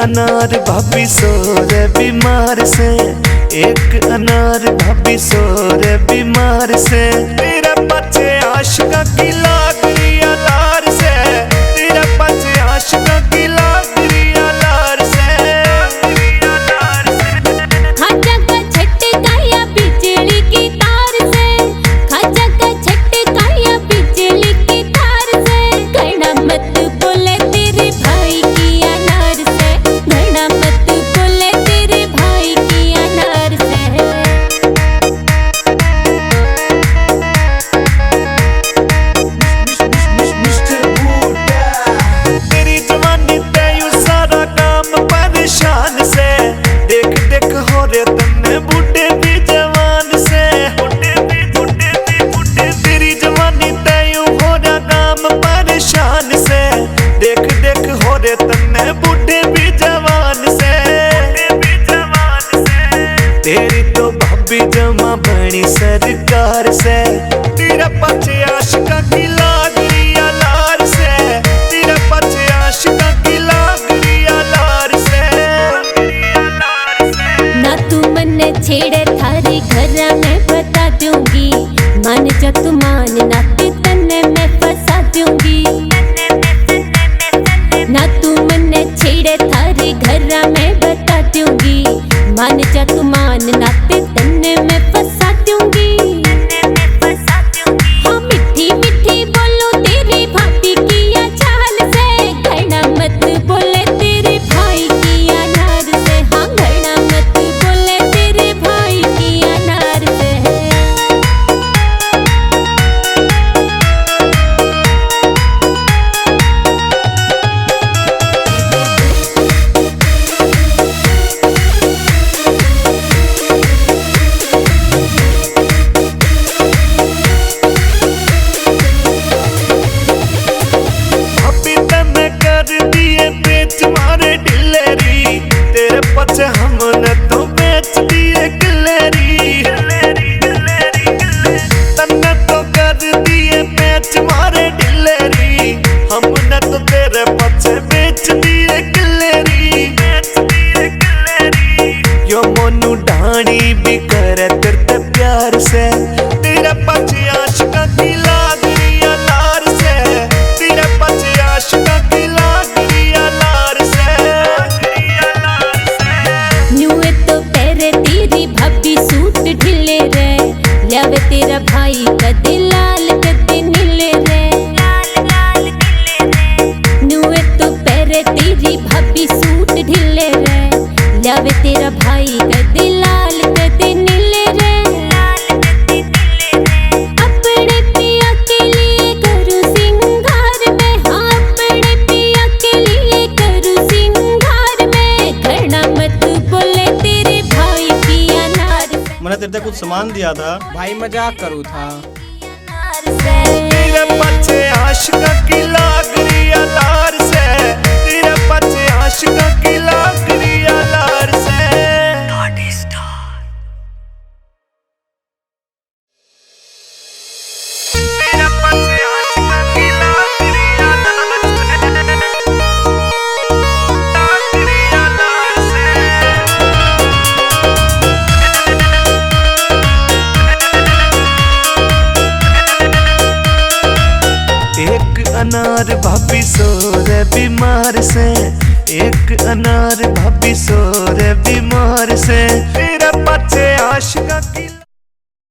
अनार भाभी सो रे बीमार से, एक अनार भाभी सो रे बीमार से। तेरा बच्चे आशिका की लाग रही अलार से, तेरा बच्चे आशिका की लाग रही अलार से। खाजा का झटका या बिजली की तार से, खाजा का झटका या बिजली की तार से। घना मत बोले तेरे भाई की अनार से, घना मत बोले तेरे भाई की अनार से। तेरी जवानी तेयू सारा काम परेशान से, देख देख हो रे तन्ने बूढ़े भी जवान से। तेरी जवानी तेयू हो रे काम परेशान से, देख देख हो रे तन्ने बूढ़े भी जवान से। तेरी तो भाभी जमा बनी सरकार से, तेरा पचे आशिका की लाग रही अलार से, तेरा पचे आशिका की लाग रही अलार से। ना तू मन्ने छेड़े थारे घर में बता दूंगी, मान जा तू मान ना ते तन्ने मैं फंसा दूंगी। ना तू मन्ने छेड़े थारे घर में बता दूंगी, मान जा तू मान ना ते तन्ने मैं फंसा दूंगी। हाँ मीठी मीठी बोलो तेरी भाभी की या चाल से, घना मत बोले तेरे भाई की अनार से। हाँ घना मत बोले तेरे भाई की अनार से। भाभी तन्ने कर दिए बेच मारे डिलेरी, तेरे पचे हमने तो बेच दिए गिलेरी। तन्ने तो कर दिए बेच मारे डिलेरी, हमने तो तेरे पचे बेच दिए गिलेरी। यो मोनू ढाणी भी करे तेरे प्यार से, तेरा पचे आशिका की लाग रही अलार से, तेरा पचे आशिका की लाग रही अलार से। न्यूए तो पैरे तेरी भाभी सूट ढिले रे, लावे तेरा भाई कदे लाल कदे नीले रे। न्यूए तो पैरे तेरी भाभी सूट ढिले रे, लावे तेरा भाई कदे लाल कदे नीले रे। अपने पिया के लिए करूँ सिंगार में, हाँ अपने पिया के लिए करूँ सिंगार में। घना मत बोले तेरे भाई की अनार से, मैंने तेरे कुछ सामान दिया था भाई मजाक करूँ था। अनार से। तेरे पचे आशिका की लाग रही अलार से, तेरे पचे आशिका की लाग रही अलार से। तेरा पचे आशिका की लाग रही अलार से, लाग रही अलार से। एक अनार भाभी सो रे बीमार से, एक अनार भाभी सो रे बीमार से। तेरा बच्चे आशिका की